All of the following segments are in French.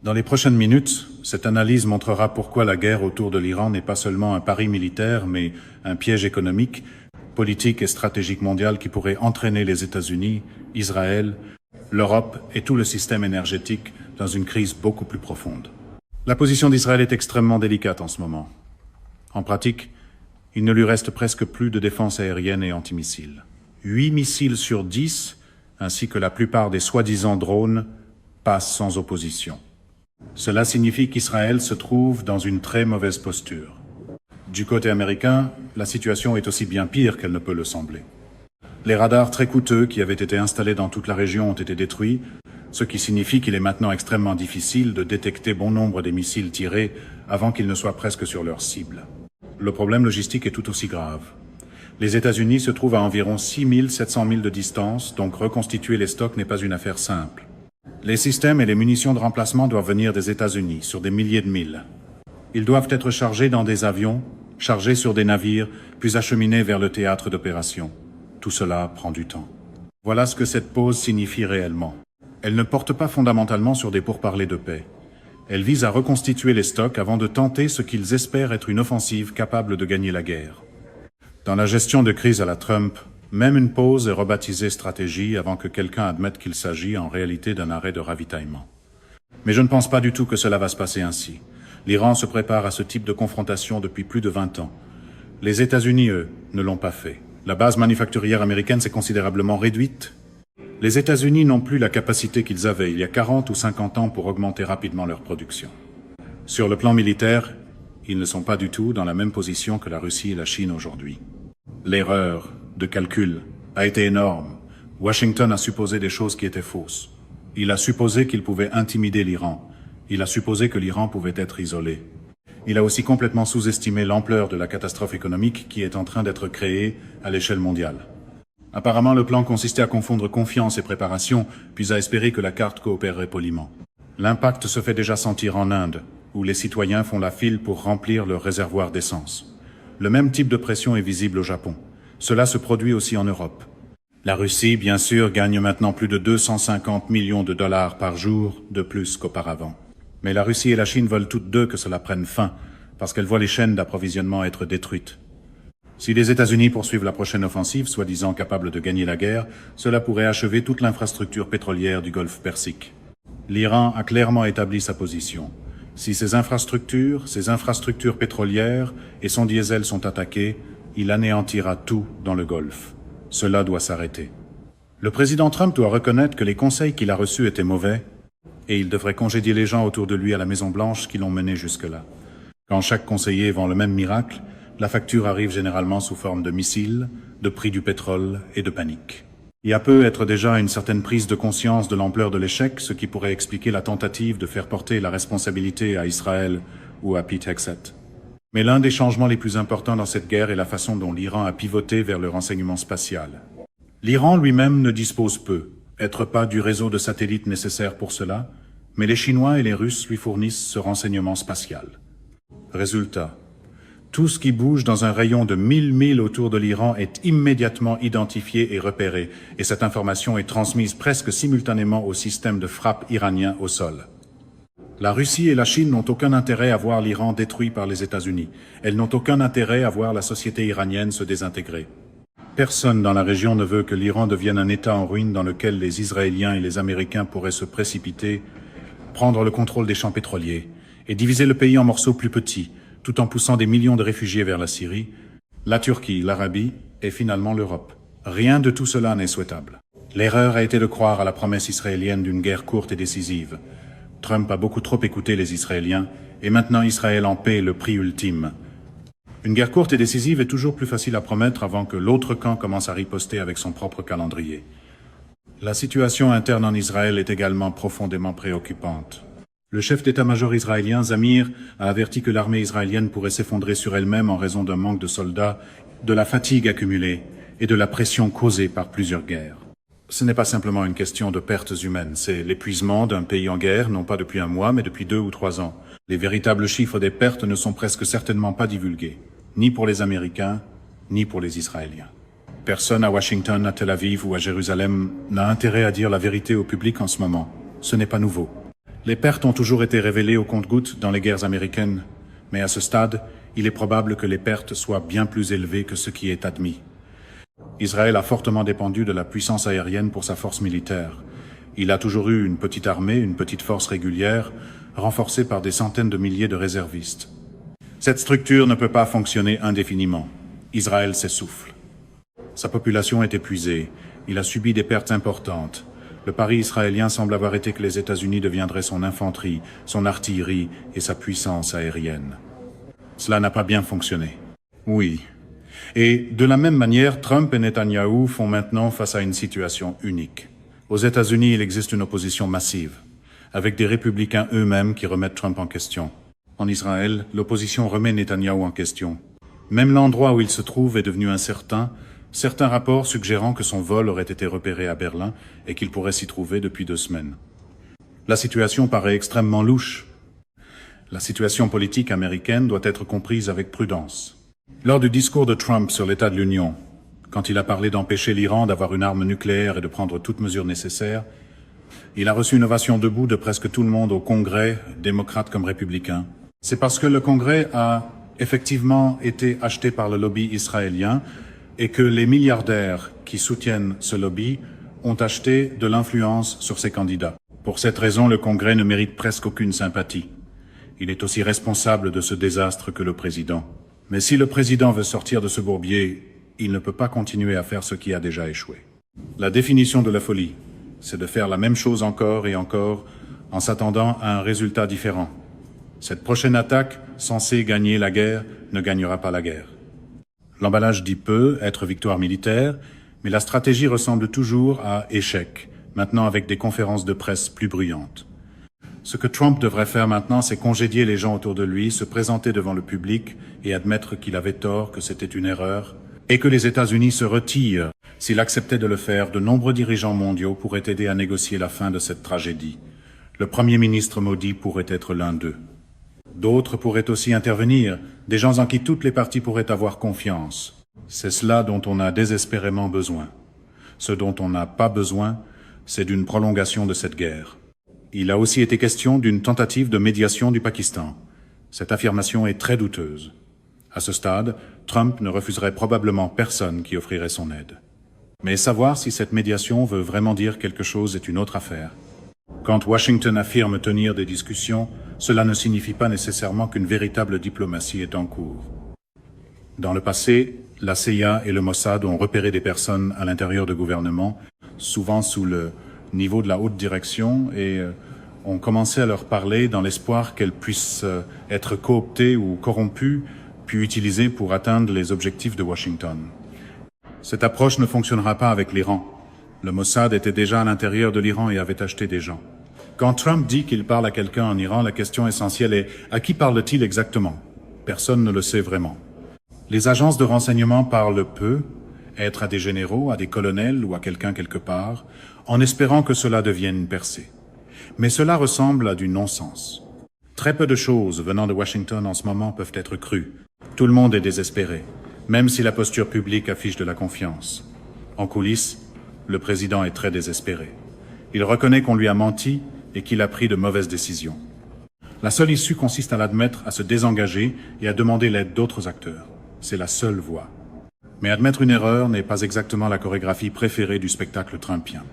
Dans les prochaines minutes, cette analyse montrera pourquoi la guerre autour de l'Iran n'est pas seulement un pari militaire, mais un piège économique, politique et stratégique mondial qui pourrait entraîner les États-Unis, Israël, l'Europe et tout le système énergétique dans une crise beaucoup plus profonde. La position d'Israël est extrêmement délicate en ce moment. En pratique, il ne lui reste presque plus de défense aérienne et antimissiles. 8 missiles sur 10, ainsi que la plupart des soi-disant drones, passent sans opposition. Cela signifie qu'Israël se trouve dans une très mauvaise posture. Du côté américain, la situation est aussi bien pire qu'elle ne peut le sembler. Les radars très coûteux qui avaient été installés dans toute la région ont été détruits, ce qui signifie qu'il est maintenant extrêmement difficile de détecter bon nombre des missiles tirés avant qu'ils ne soient presque sur leur cible. Le problème logistique est tout aussi grave. Les États-Unis se trouvent à environ 700 milles de distance, donc reconstituer les stocks n'est pas une affaire simple. Les systèmes et les munitions de remplacement doivent venir des États-Unis, sur des milliers de milles. Ils doivent être chargés dans des avions, chargés sur des navires, puis acheminés vers le théâtre d'opération. Tout cela prend du temps. Voilà ce que cette pause signifie réellement. Elle ne porte pas fondamentalement sur des pourparlers de paix. Elle vise à reconstituer les stocks avant de tenter ce qu'ils espèrent être une offensive capable de gagner la guerre. Dans la gestion de crise à la Trump, même une pause est rebaptisée stratégie avant que quelqu'un admette qu'il s'agit en réalité d'un arrêt de ravitaillement. Mais je ne pense pas du tout que cela va se passer ainsi. L'Iran se prépare à ce type de confrontation depuis plus de 20 ans. Les États-Unis, eux, ne l'ont pas fait. La base manufacturière américaine s'est considérablement réduite. Les États-Unis n'ont plus la capacité qu'ils avaient il y a 40 ou 50 ans pour augmenter rapidement leur production. Sur le plan militaire, ils ne sont pas du tout dans la même position que la Russie et la Chine aujourd'hui. L'erreur de calcul a été énorme. Washington a supposé des choses qui étaient fausses. Il a supposé qu'il pouvait intimider l'Iran. Il a supposé que l'Iran pouvait être isolé. Il a aussi complètement sous-estimé l'ampleur de la catastrophe économique qui est en train d'être créée à l'échelle mondiale. Apparemment, le plan consistait à confondre confiance et préparation, puis à espérer que la carte coopérerait poliment. L'impact se fait déjà sentir en Inde, où les citoyens font la file pour remplir leurs réservoirs d'essence. Le même type de pression est visible au Japon. Cela se produit aussi en Europe. La Russie, bien sûr, gagne maintenant plus de 250 millions de dollars par jour de plus qu'auparavant. Mais la Russie et la Chine veulent toutes deux que cela prenne fin, parce qu'elles voient les chaînes d'approvisionnement être détruites. Si les États-Unis poursuivent la prochaine offensive, soi-disant capable de gagner la guerre, cela pourrait achever toute l'infrastructure pétrolière du Golfe Persique. L'Iran a clairement établi sa position. Si ces infrastructures pétrolières et son diesel sont attaquées, il anéantira tout dans le Golfe. Cela doit s'arrêter. Le président Trump doit reconnaître que les conseils qu'il a reçus étaient mauvais, et il devrait congédier les gens autour de lui à la Maison-Blanche qui l'ont mené jusque-là. Quand chaque conseiller vend le même miracle, la facture arrive généralement sous forme de missiles, de prix du pétrole et de panique. Il y a peu être déjà une certaine prise de conscience de l'ampleur de l'échec, ce qui pourrait expliquer la tentative de faire porter la responsabilité à Israël ou à Pete Hegseth. Mais l'un des changements les plus importants dans cette guerre est la façon dont l'Iran a pivoté vers le renseignement spatial. L'Iran lui-même ne dispose peu, pas du réseau de satellites nécessaire pour cela, mais les Chinois et les Russes lui fournissent ce renseignement spatial. Résultat, tout ce qui bouge dans un rayon de 1000 milles autour de l'Iran est immédiatement identifié et repéré, et cette information est transmise presque simultanément au système de frappe iranien au sol. La Russie et la Chine n'ont aucun intérêt à voir l'Iran détruit par les États-Unis. Elles n'ont aucun intérêt à voir la société iranienne se désintégrer. Personne dans la région ne veut que l'Iran devienne un État en ruine dans lequel les Israéliens et les Américains pourraient se précipiter, prendre le contrôle des champs pétroliers et diviser le pays en morceaux plus petits, tout en poussant des millions de réfugiés vers la Syrie, la Turquie, l'Arabie et finalement l'Europe. Rien de tout cela n'est souhaitable. L'erreur a été de croire à la promesse israélienne d'une guerre courte et décisive. Trump a beaucoup trop écouté les Israéliens, et maintenant Israël en paie le prix ultime. Une guerre courte et décisive est toujours plus facile à promettre avant que l'autre camp commence à riposter avec son propre calendrier. La situation interne en Israël est également profondément préoccupante. Le chef d'état-major israélien, Zamir, a averti que l'armée israélienne pourrait s'effondrer sur elle-même en raison d'un manque de soldats, de la fatigue accumulée et de la pression causée par plusieurs guerres. Ce n'est pas simplement une question de pertes humaines, c'est l'épuisement d'un pays en guerre, non pas depuis un mois, mais depuis 2 ou 3 ans. Les véritables chiffres des pertes ne sont presque certainement pas divulgués, ni pour les Américains, ni pour les Israéliens. Personne à Washington, à Tel Aviv ou à Jérusalem n'a intérêt à dire la vérité au public en ce moment. Ce n'est pas nouveau. Les pertes ont toujours été révélées au compte-gouttes dans les guerres américaines, mais à ce stade, il est probable que les pertes soient bien plus élevées que ce qui est admis. Israël a fortement dépendu de la puissance aérienne pour sa force militaire. Il a toujours eu une petite armée, une petite force régulière, renforcée par des centaines de milliers de réservistes. Cette structure ne peut pas fonctionner indéfiniment. Israël s'essouffle. Sa population est épuisée. Il a subi des pertes importantes. Le pari israélien semble avoir été que les États-Unis deviendraient son infanterie, son artillerie et sa puissance aérienne. Cela n'a pas bien fonctionné. Oui. Et de la même manière, Trump et Netanyahou font maintenant face à une situation unique. Aux États-Unis, il existe une opposition massive, avec des républicains eux-mêmes qui remettent Trump en question. En Israël, l'opposition remet Netanyahou en question. Même l'endroit où il se trouve est devenu incertain, certains rapports suggérant que son vol aurait été repéré à Berlin et qu'il pourrait s'y trouver depuis 2 semaines. La situation paraît extrêmement louche. La situation politique américaine doit être comprise avec prudence. Lors du discours de Trump sur l'état de l'Union, quand il a parlé d'empêcher l'Iran d'avoir une arme nucléaire et de prendre toutes mesures nécessaires, il a reçu une ovation debout de presque tout le monde au Congrès, démocrates comme républicains. C'est parce que le Congrès a effectivement été acheté par le lobby israélien et que les milliardaires qui soutiennent ce lobby ont acheté de l'influence sur ces candidats. Pour cette raison, le Congrès ne mérite presque aucune sympathie. Il est aussi responsable de ce désastre que le président. Mais si le président veut sortir de ce bourbier, il ne peut pas continuer à faire ce qui a déjà échoué. La définition de la folie, c'est de faire la même chose encore et encore en s'attendant à un résultat différent. Cette prochaine attaque, censée gagner la guerre, ne gagnera pas la guerre. L'emballage dit peu être victoire militaire, mais la stratégie ressemble toujours à échec, maintenant avec des conférences de presse plus bruyantes. Ce que Trump devrait faire maintenant, c'est congédier les gens autour de lui, se présenter devant le public et admettre qu'il avait tort, que c'était une erreur, et que les États-Unis se retirent. S'il acceptait de le faire, de nombreux dirigeants mondiaux pourraient aider à négocier la fin de cette tragédie. Le Premier ministre Modi pourrait être l'un d'eux. D'autres pourraient aussi intervenir, des gens en qui toutes les parties pourraient avoir confiance. C'est cela dont on a désespérément besoin. Ce dont on n'a pas besoin, c'est d'une prolongation de cette guerre. Il a aussi été question d'une tentative de médiation du Pakistan. Cette affirmation est très douteuse. À ce stade, Trump ne refuserait probablement personne qui offrirait son aide. Mais savoir si cette médiation veut vraiment dire quelque chose est une autre affaire. Quand Washington affirme tenir des discussions, cela ne signifie pas nécessairement qu'une véritable diplomatie est en cours. Dans le passé, la CIA et le Mossad ont repéré des personnes à l'intérieur de gouvernements, souvent sous le niveau de la haute direction, et ont commencé à leur parler dans l'espoir qu'elles puissent être cooptées ou corrompues, puis utilisées pour atteindre les objectifs de Washington. Cette approche ne fonctionnera pas avec l'Iran. Le Mossad était déjà à l'intérieur de l'Iran et avait acheté des gens. Quand Trump dit qu'il parle à quelqu'un en Iran, la question essentielle est « à qui parle-t-il exactement ?» Personne ne le sait vraiment. Les agences de renseignement parlent peu, être à des généraux, à des colonels ou à quelqu'un quelque part, en espérant que cela devienne une percée. Mais cela ressemble à du non-sens. Très peu de choses venant de Washington en ce moment peuvent être crues. Tout le monde est désespéré, même si la posture publique affiche de la confiance. En coulisses, le président est très désespéré. Il reconnaît qu'on lui a menti et qu'il a pris de mauvaises décisions. La seule issue consiste à l'admettre, à se désengager et à demander l'aide d'autres acteurs. C'est la seule voie. Mais admettre une erreur n'est pas exactement la chorégraphie préférée du spectacle trumpien.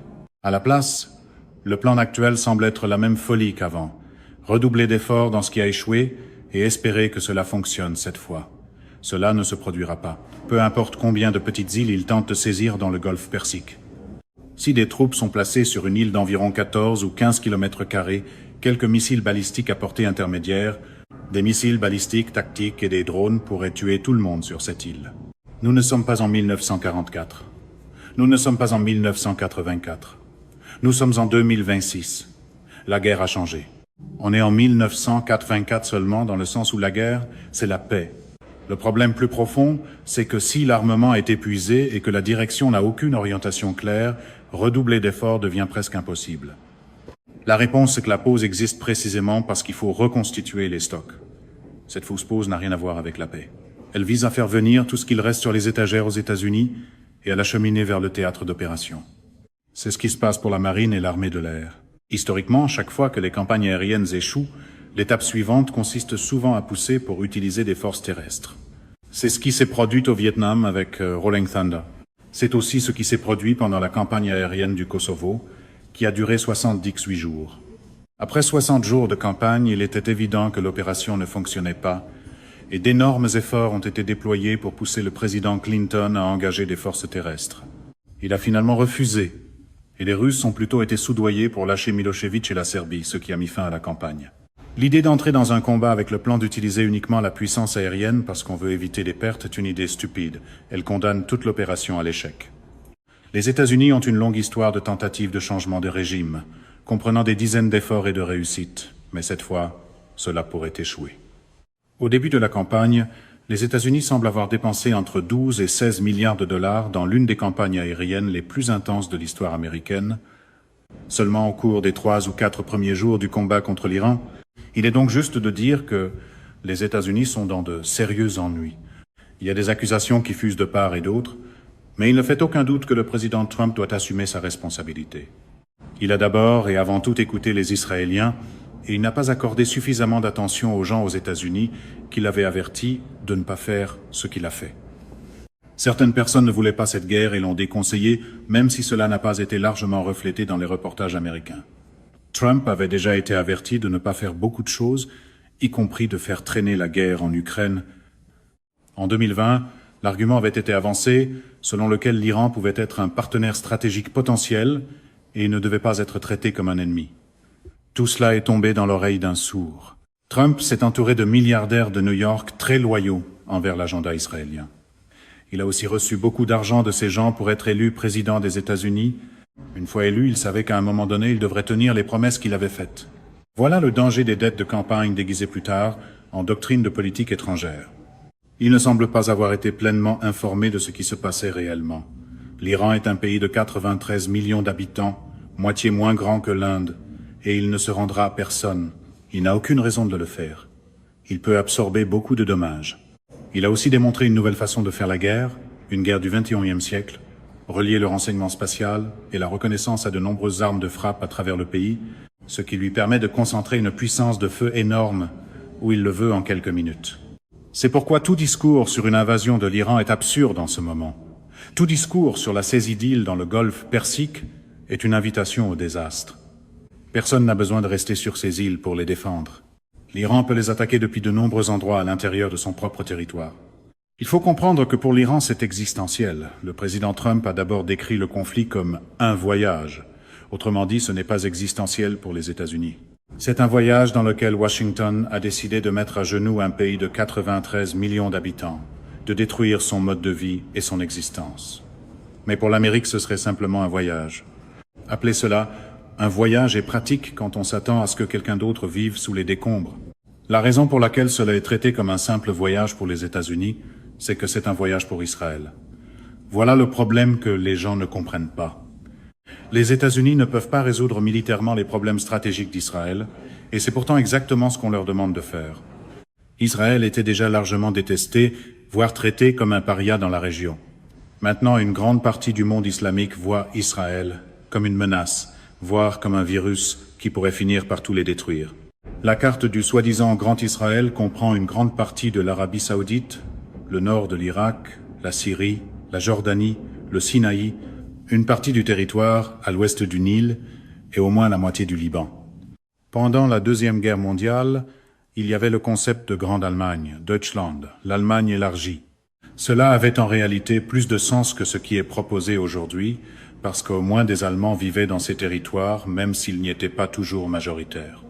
À la place, le plan actuel semble être la même folie qu'avant. Redoubler d'efforts dans ce qui a échoué et espérer que cela fonctionne cette fois. Cela ne se produira pas. Peu importe combien de petites îles il tente de saisir dans le golfe Persique. Si des troupes sont placées sur une île d'environ 14 ou 15 km², quelques missiles balistiques à portée intermédiaire, des missiles balistiques tactiques et des drones pourraient tuer tout le monde sur cette île. Nous ne sommes pas en 1944. Nous ne sommes pas en 1984. Nous sommes en 2026. La guerre a changé. On est en 1984 seulement, dans le sens où la guerre, c'est la paix. Le problème plus profond, c'est que si l'armement est épuisé et que la direction n'a aucune orientation claire, redoubler d'efforts devient presque impossible. La réponse, c'est que la pause existe précisément parce qu'il faut reconstituer les stocks. Cette fausse pause n'a rien à voir avec la paix. Elle vise à faire venir tout ce qu'il reste sur les étagères aux États-Unis et à l'acheminer vers le théâtre d'opération. C'est ce qui se passe pour la marine et l'armée de l'air. Historiquement, chaque fois que les campagnes aériennes échouent, l'étape suivante consiste souvent à pousser pour utiliser des forces terrestres. C'est ce qui s'est produit au Vietnam avec Rolling Thunder. C'est aussi ce qui s'est produit pendant la campagne aérienne du Kosovo, qui a duré 78 jours. Après 60 jours de campagne, il était évident que l'opération ne fonctionnait pas, et d'énormes efforts ont été déployés pour pousser le président Clinton à engager des forces terrestres. Il a finalement refusé, et les Russes ont plutôt été soudoyés pour lâcher Milosevic et la Serbie, ce qui a mis fin à la campagne. L'idée d'entrer dans un combat avec le plan d'utiliser uniquement la puissance aérienne parce qu'on veut éviter des pertes est une idée stupide. Elle condamne toute l'opération à l'échec. Les États-Unis ont une longue histoire de tentatives de changement de régime, comprenant des dizaines d'efforts et de réussites, mais cette fois, cela pourrait échouer. Au début de la campagne, les États-Unis semblent avoir dépensé entre 12 et 16 milliards de dollars dans l'une des campagnes aériennes les plus intenses de l'histoire américaine. Seulement au cours des 3 ou 4 premiers jours du combat contre l'Iran, il est donc juste de dire que les États-Unis sont dans de sérieux ennuis. Il y a des accusations qui fusent de part et d'autre, mais il ne fait aucun doute que le président Trump doit assumer sa responsabilité. Il a d'abord et avant tout écouté les Israéliens et il n'a pas accordé suffisamment d'attention aux gens aux États-Unis qui l'avaient averti de ne pas faire ce qu'il a fait. Certaines personnes ne voulaient pas cette guerre et l'ont déconseillée, même si cela n'a pas été largement reflété dans les reportages américains. Trump avait déjà été averti de ne pas faire beaucoup de choses, y compris de faire traîner la guerre en Ukraine. En 2020, l'argument avait été avancé selon lequel l'Iran pouvait être un partenaire stratégique potentiel et ne devait pas être traité comme un ennemi. Tout cela est tombé dans l'oreille d'un sourd. Trump s'est entouré de milliardaires de New York très loyaux envers l'agenda israélien. Il a aussi reçu beaucoup d'argent de ces gens pour être élu président des États-Unis. Une fois élu, il savait qu'à un moment donné, il devrait tenir les promesses qu'il avait faites. Voilà le danger des dettes de campagne déguisées plus tard en doctrine de politique étrangère. Il ne semble pas avoir été pleinement informé de ce qui se passait réellement. L'Iran est un pays de 93 millions d'habitants, moitié moins grand que l'Inde, et il ne se rendra à personne. Il n'a aucune raison de le faire. Il peut absorber beaucoup de dommages. Il a aussi démontré une nouvelle façon de faire la guerre, une guerre du XXIe siècle, relier le renseignement spatial et la reconnaissance à de nombreuses armes de frappe à travers le pays, ce qui lui permet de concentrer une puissance de feu énorme où il le veut en quelques minutes. C'est pourquoi tout discours sur une invasion de l'Iran est absurde en ce moment. Tout discours sur la saisie d'îles dans le golfe Persique est une invitation au désastre. Personne n'a besoin de rester sur ces îles pour les défendre. L'Iran peut les attaquer depuis de nombreux endroits à l'intérieur de son propre territoire. Il faut comprendre que pour l'Iran, c'est existentiel. Le président Trump a d'abord décrit le conflit comme un voyage. Autrement dit, ce n'est pas existentiel pour les États-Unis. C'est un voyage dans lequel Washington a décidé de mettre à genoux un pays de 93 millions d'habitants, de détruire son mode de vie et son existence. Mais pour l'Amérique, ce serait simplement un voyage. Appelez cela un voyage est pratique quand on s'attend à ce que quelqu'un d'autre vive sous les décombres. La raison pour laquelle cela est traité comme un simple voyage pour les États-Unis, c'est que c'est un voyage pour Israël. Voilà le problème que les gens ne comprennent pas. Les États-Unis ne peuvent pas résoudre militairement les problèmes stratégiques d'Israël, et c'est pourtant exactement ce qu'on leur demande de faire. Israël était déjà largement détesté, voire traité comme un paria dans la région. Maintenant, une grande partie du monde islamique voit Israël comme une menace, voire comme un virus qui pourrait finir par tout les détruire. La carte du soi-disant Grand Israël comprend une grande partie de l'Arabie saoudite, le nord de l'Irak, la Syrie, la Jordanie, le Sinaï, une partie du territoire à l'ouest du Nil et au moins la moitié du Liban. Pendant la Deuxième Guerre mondiale, il y avait le concept de Grande Allemagne, Deutschland, l'Allemagne élargie. Cela avait en réalité plus de sens que ce qui est proposé aujourd'hui, parce qu'au moins des Allemands vivaient dans ces territoires, même s'ils n'y étaient pas toujours majoritaires.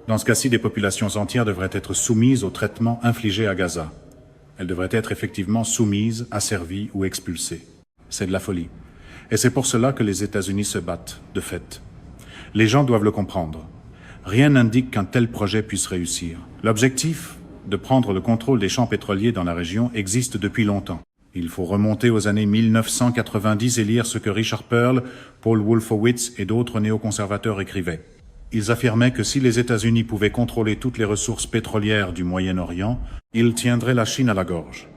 Dans ce cas-ci, des populations entières devraient être soumises au traitement infligé à Gaza. Elles devraient être effectivement soumises, asservies ou expulsées. C'est de la folie. Et c'est pour cela que les États-Unis se battent, de fait. Les gens doivent le comprendre. Rien n'indique qu'un tel projet puisse réussir. L'objectif de prendre le contrôle des champs pétroliers dans la région existe depuis longtemps. Il faut remonter aux années 1990 et lire ce que Richard Pearl, Paul Wolfowitz et d'autres néoconservateurs écrivaient. Ils affirmaient que si les États-Unis pouvaient contrôler toutes les ressources pétrolières du Moyen-Orient, ils tiendraient la Chine à la gorge.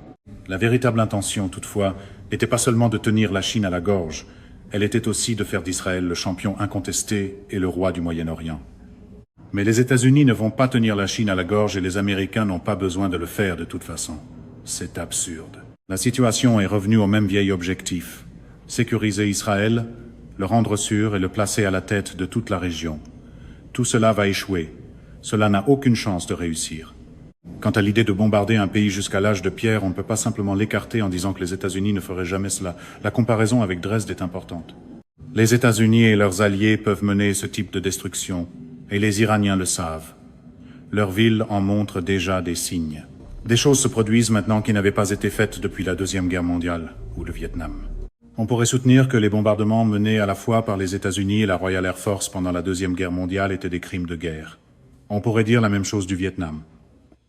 La véritable intention, toutefois, n'était pas seulement de tenir la Chine à la gorge, Elle était aussi de faire d'Israël le champion incontesté et le roi du Moyen-Orient. Mais les États-Unis ne vont pas tenir la Chine à la gorge et les Américains n'ont pas besoin de le faire de toute façon. C'est absurde. La situation est revenue au même vieil objectif. Sécuriser Israël, le rendre sûr et le placer à la tête de toute la région. Tout cela va échouer. Cela n'a aucune chance de réussir. Quant à l'idée de bombarder un pays jusqu'à l'âge de pierre, on ne peut pas simplement l'écarter en disant que les États-Unis ne feraient jamais cela. La comparaison avec Dresde est importante. Les États-Unis et leurs alliés peuvent mener ce type de destruction, et les Iraniens le savent. Leur ville en montre déjà des signes. Des choses se produisent maintenant qui n'avaient pas été faites depuis la Deuxième Guerre mondiale, ou le Vietnam. On pourrait soutenir que les bombardements menés à la fois par les États-Unis et la Royal Air Force pendant la Deuxième Guerre mondiale étaient des crimes de guerre. On pourrait dire la même chose du Vietnam.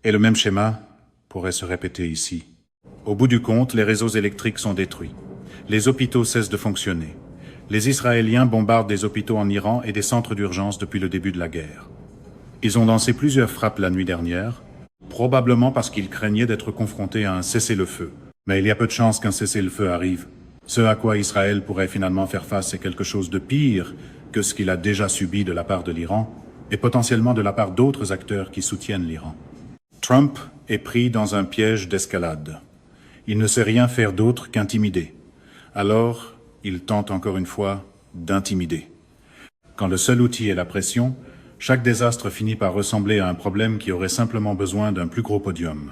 Et le même schéma pourrait se répéter ici. Au bout du compte, les réseaux électriques sont détruits. Les hôpitaux cessent de fonctionner. Les Israéliens bombardent des hôpitaux en Iran et des centres d'urgence depuis le début de la guerre. Ils ont lancé plusieurs frappes la nuit dernière, probablement parce qu'ils craignaient d'être confrontés à un cessez-le-feu. Mais il y a peu de chances qu'un cessez-le-feu arrive. Ce à quoi Israël pourrait finalement faire face, c'est quelque chose de pire que ce qu'il a déjà subi de la part de l'Iran et potentiellement de la part d'autres acteurs qui soutiennent l'Iran. Trump est pris dans un piège d'escalade. Il ne sait rien faire d'autre qu'intimider. Alors, il tente encore une fois d'intimider. Quand le seul outil est la pression, chaque désastre finit par ressembler à un problème qui aurait simplement besoin d'un plus gros podium.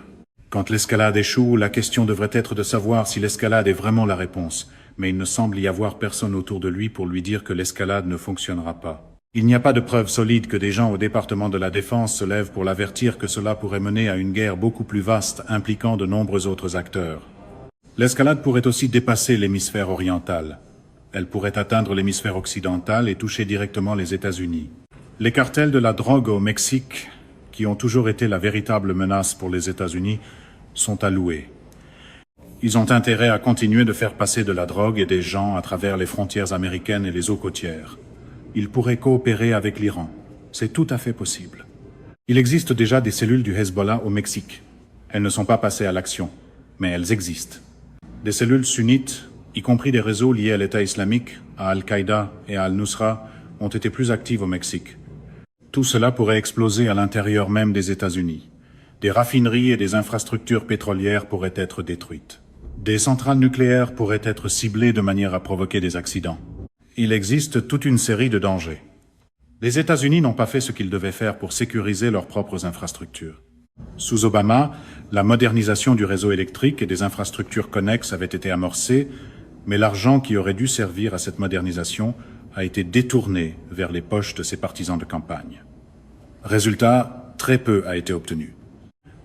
Quand l'escalade échoue, la question devrait être de savoir si l'escalade est vraiment la réponse, mais il ne semble y avoir personne autour de lui pour lui dire que l'escalade ne fonctionnera pas. Il n'y a pas de preuve solide que des gens au département de la Défense se lèvent pour l'avertir que cela pourrait mener à une guerre beaucoup plus vaste impliquant de nombreux autres acteurs. L'escalade pourrait aussi dépasser l'hémisphère oriental. Elle pourrait atteindre l'hémisphère occidental et toucher directement les États-Unis. Les cartels de la drogue au Mexique, qui ont toujours été la véritable menace pour les États-Unis, sont alloués. Ils ont intérêt à continuer de faire passer de la drogue et des gens à travers les frontières américaines et les eaux côtières. Ils pourraient coopérer avec l'Iran. C'est tout à fait possible. Il existe déjà des cellules du Hezbollah au Mexique. Elles ne sont pas passées à l'action, mais elles existent. Des cellules sunnites, y compris des réseaux liés à l'État islamique, à Al-Qaïda et à Al-Nusra, ont été plus actives au Mexique. Tout cela pourrait exploser à l'intérieur même des États-Unis. Des raffineries et des infrastructures pétrolières pourraient être détruites. Des centrales nucléaires pourraient être ciblées de manière à provoquer des accidents. Il existe toute une série de dangers. Les États-Unis n'ont pas fait ce qu'ils devaient faire pour sécuriser leurs propres infrastructures. Sous Obama, la modernisation du réseau électrique et des infrastructures connexes avait été amorcée, mais l'argent qui aurait dû servir à cette modernisation a été détourné vers les poches de ses partisans de campagne. Résultat, très peu a été obtenu.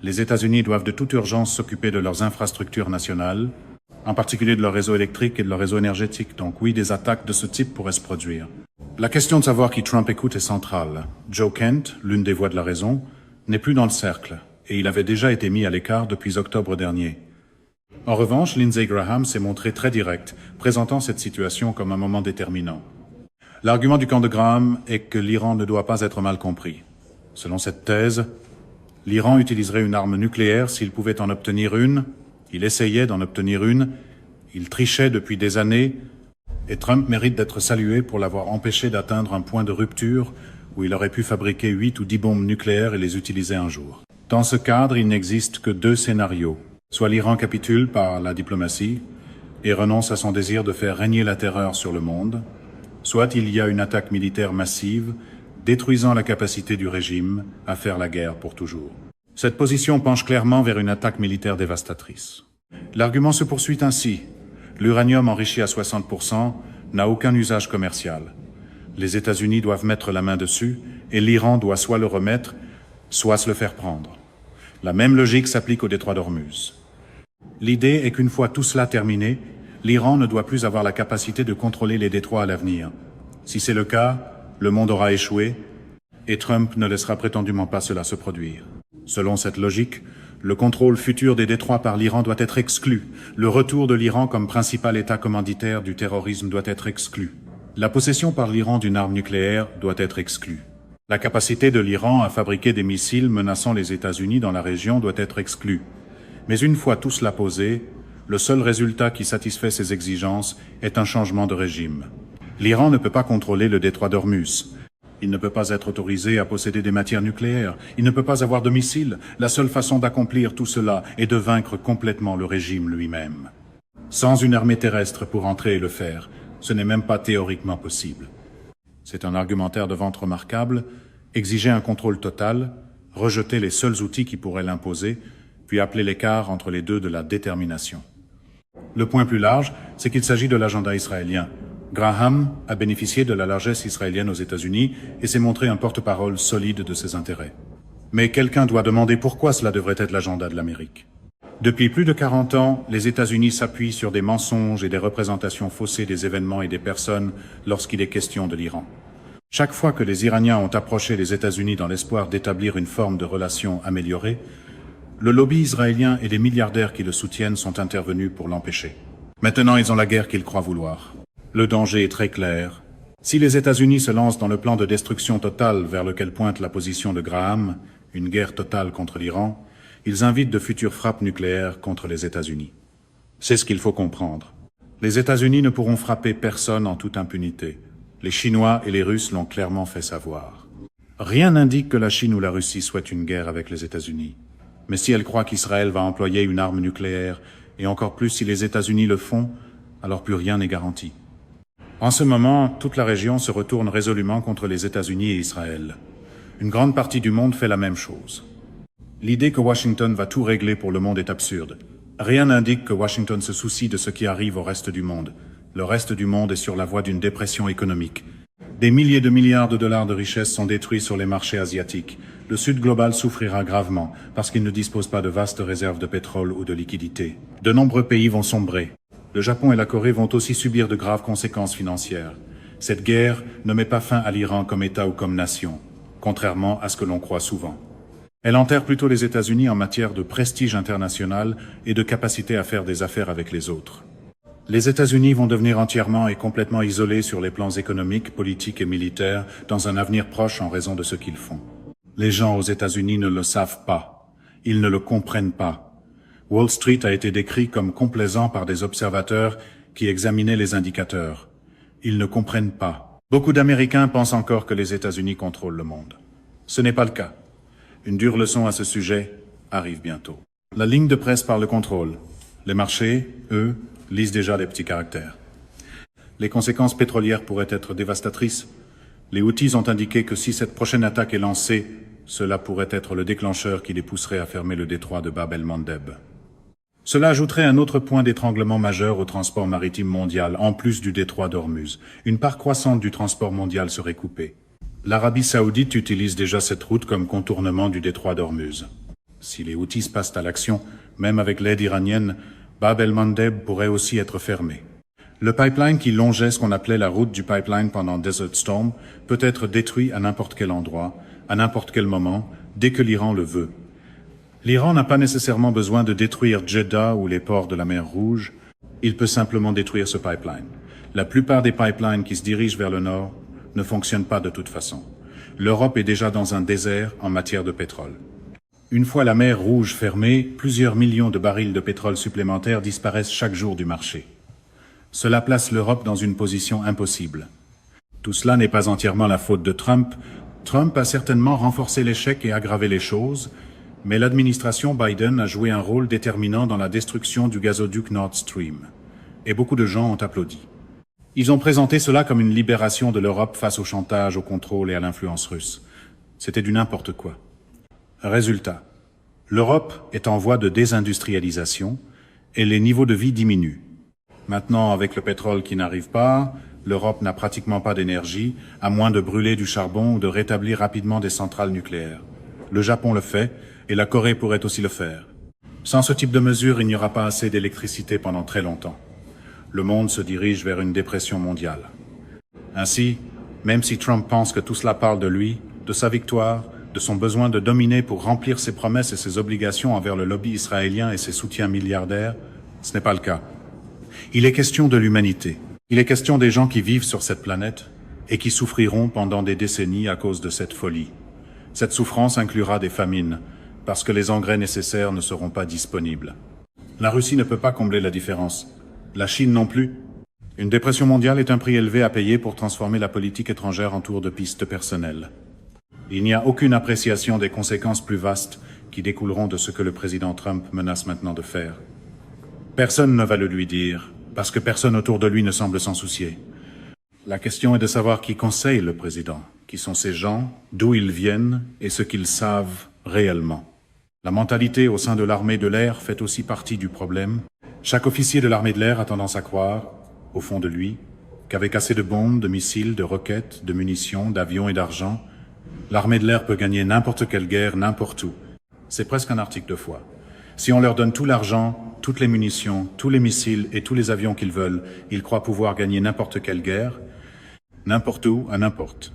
Les États-Unis doivent de toute urgence s'occuper de leurs infrastructures nationales, en particulier de leur réseau électrique et de leur réseau énergétique. Donc oui, des attaques de ce type pourraient se produire. La question de savoir qui Trump écoute est centrale. Joe Kent, l'une des voix de la raison, n'est plus dans le cercle, et il avait déjà été mis à l'écart depuis octobre dernier. En revanche, Lindsey Graham s'est montré très direct, présentant cette situation comme un moment déterminant. L'argument du camp de Graham est que l'Iran ne doit pas être mal compris. Selon cette thèse, l'Iran utiliserait une arme nucléaire s'il pouvait en obtenir une, il essayait d'en obtenir une, il trichait depuis des années, et Trump mérite d'être salué pour l'avoir empêché d'atteindre un point de rupture où il aurait pu fabriquer 8 ou 10 bombes nucléaires et les utiliser un jour. Dans ce cadre, il n'existe que deux scénarios. Soit l'Iran capitule par la diplomatie et renonce à son désir de faire régner la terreur sur le monde, soit il y a une attaque militaire massive, détruisant la capacité du régime à faire la guerre pour toujours. Cette position penche clairement vers une attaque militaire dévastatrice. L'argument se poursuit ainsi. L'uranium enrichi à 60% n'a aucun usage commercial. Les États-Unis doivent mettre la main dessus et l'Iran doit soit le remettre, soit se le faire prendre. La même logique s'applique au détroit d'Ormuz. L'idée est qu'une fois tout cela terminé, l'Iran ne doit plus avoir la capacité de contrôler les détroits à l'avenir. Si c'est le cas, le monde aura échoué et Trump ne laissera prétendument pas cela se produire. Selon cette logique, le contrôle futur des détroits par l'Iran doit être exclu. Le retour de l'Iran comme principal État commanditaire du terrorisme doit être exclu. La possession par l'Iran d'une arme nucléaire doit être exclue. La capacité de l'Iran à fabriquer des missiles menaçant les États-Unis dans la région doit être exclue. Mais une fois tout cela posé, Le seul résultat qui satisfait ces exigences est un changement de régime. L'Iran ne peut pas contrôler le détroit d'Ormuz. Il ne peut pas être autorisé à posséder des matières nucléaires. Il ne peut pas avoir de missiles. La seule façon d'accomplir tout cela est de vaincre complètement le régime lui-même. Sans une armée terrestre pour entrer et le faire, ce n'est même pas théoriquement possible. C'est un argumentaire de vente remarquable, exiger un contrôle total, rejeter les seuls outils qui pourraient l'imposer, puis appeler l'écart entre les deux de la détermination. Le point plus large, c'est qu'il s'agit de l'agenda israélien. Graham a bénéficié de la largesse israélienne aux États-Unis et s'est montré un porte-parole solide de ses intérêts. Mais quelqu'un doit demander pourquoi cela devrait être l'agenda de l'Amérique. Depuis plus de 40 ans, les États-Unis s'appuient sur des mensonges et des représentations faussées des événements et des personnes lorsqu'il est question de l'Iran. Chaque fois que les Iraniens ont approché les États-Unis dans l'espoir d'établir une forme de relation améliorée, le lobby israélien et les milliardaires qui le soutiennent sont intervenus pour l'empêcher. Maintenant, ils ont la guerre qu'ils croient vouloir. Le danger est très clair. Si les États-Unis se lancent dans le plan de destruction totale vers lequel pointe la position de Graham, une guerre totale contre l'Iran, ils invitent de futures frappes nucléaires contre les États-Unis. C'est ce qu'il faut comprendre. Les États-Unis ne pourront frapper personne en toute impunité. Les Chinois et les Russes l'ont clairement fait savoir. Rien n'indique que la Chine ou la Russie souhaitent une guerre avec les États-Unis. Mais si elle croit qu'Israël va employer une arme nucléaire, et encore plus si les États-Unis le font, alors plus rien n'est garanti. En ce moment, toute la région se retourne résolument contre les États-Unis et Israël. Une grande partie du monde fait la même chose. L'idée que Washington va tout régler pour le monde est absurde. Rien n'indique que Washington se soucie de ce qui arrive au reste du monde. Le reste du monde est sur la voie d'une dépression économique. Des milliers de milliards de dollars de richesses sont détruits sur les marchés asiatiques. Le Sud global souffrira gravement parce qu'il ne dispose pas de vastes réserves de pétrole ou de liquidités. De nombreux pays vont sombrer. Le Japon et la Corée vont aussi subir de graves conséquences financières. Cette guerre ne met pas fin à l'Iran comme État ou comme nation, contrairement à ce que l'on croit souvent. Elle enterre plutôt les États-Unis en matière de prestige international et de capacité à faire des affaires avec les autres. Les États-Unis vont devenir entièrement et complètement isolés sur les plans économiques, politiques et militaires dans un avenir proche en raison de ce qu'ils font. Les gens aux États-Unis ne le savent pas. Ils ne le comprennent pas. Wall Street a été décrit comme complaisant par des observateurs qui examinaient les indicateurs. Ils ne comprennent pas. Beaucoup d'Américains pensent encore que les États-Unis contrôlent le monde. Ce n'est pas le cas. Une dure leçon à ce sujet arrive bientôt. La ligne de presse parle de contrôle. Les marchés, eux, lisent déjà les petits caractères. Les conséquences pétrolières pourraient être dévastatrices. Les Houthis ont indiqué que si cette prochaine attaque est lancée, cela pourrait être le déclencheur qui les pousserait à fermer le détroit de Bab el-Mandeb. Cela ajouterait un autre point d'étranglement majeur au transport maritime mondial, en plus du détroit d'Ormuz. Une part croissante du transport mondial serait coupée. L'Arabie saoudite utilise déjà cette route comme contournement du détroit d'Ormuz. Si les Houthis passent à l'action, même avec l'aide iranienne, Bab el-Mandeb pourrait aussi être fermé. Le pipeline qui longeait ce qu'on appelait la route du pipeline pendant Desert Storm peut être détruit à n'importe quel endroit, à n'importe quel moment, dès que l'Iran le veut. L'Iran n'a pas nécessairement besoin de détruire Jeddah ou les ports de la mer Rouge, il peut simplement détruire ce pipeline. La plupart des pipelines qui se dirigent vers le nord ne fonctionnent pas de toute façon. L'Europe est déjà dans un désert en matière de pétrole. Une fois la mer Rouge fermée, plusieurs millions de barils de pétrole supplémentaires disparaissent chaque jour du marché. Cela place l'Europe dans une position impossible. Tout cela n'est pas entièrement la faute de Trump. Trump a certainement renforcé l'échec et aggravé les choses, mais l'administration Biden a joué un rôle déterminant dans la destruction du gazoduc Nord Stream. Et beaucoup de gens ont applaudi. Ils ont présenté cela comme une libération de l'Europe face au chantage, au contrôle et à l'influence russe. C'était du n'importe quoi. Résultat, l'Europe est en voie de désindustrialisation et les niveaux de vie diminuent. Maintenant, avec le pétrole qui n'arrive pas, l'Europe n'a pratiquement pas d'énergie, à moins de brûler du charbon ou de rétablir rapidement des centrales nucléaires. Le Japon le fait, et la Corée pourrait aussi le faire. Sans ce type de mesure, il n'y aura pas assez d'électricité pendant très longtemps. Le monde se dirige vers une dépression mondiale. Ainsi, même si Trump pense que tout cela parle de lui, de sa victoire, de son besoin de dominer pour remplir ses promesses et ses obligations envers le lobby israélien et ses soutiens milliardaires, ce n'est pas le cas. Il est question de l'humanité. Il est question des gens qui vivent sur cette planète et qui souffriront pendant des décennies à cause de cette folie. Cette souffrance inclura des famines, parce que les engrais nécessaires ne seront pas disponibles. La Russie ne peut pas combler la différence. La Chine non plus. Une dépression mondiale est un prix élevé à payer pour transformer la politique étrangère en tour de piste personnelle. Il n'y a aucune appréciation des conséquences plus vastes qui découleront de ce que le président Trump menace maintenant de faire. Personne ne va le lui dire, parce que personne autour de lui ne semble s'en soucier. La question est de savoir qui conseille le président, qui sont ces gens, d'où ils viennent et ce qu'ils savent réellement. La mentalité au sein de l'armée de l'air fait aussi partie du problème. Chaque officier de l'armée de l'air a tendance à croire, au fond de lui, qu'avec assez de bombes, de missiles, de roquettes, de munitions, d'avions et d'argent, l'armée de l'air peut gagner n'importe quelle guerre, n'importe où. C'est presque un article de foi. Si on leur donne tout l'argent, toutes les munitions, tous les missiles et tous les avions qu'ils veulent, ils croient pouvoir gagner n'importe quelle guerre, n'importe où, à n'importe.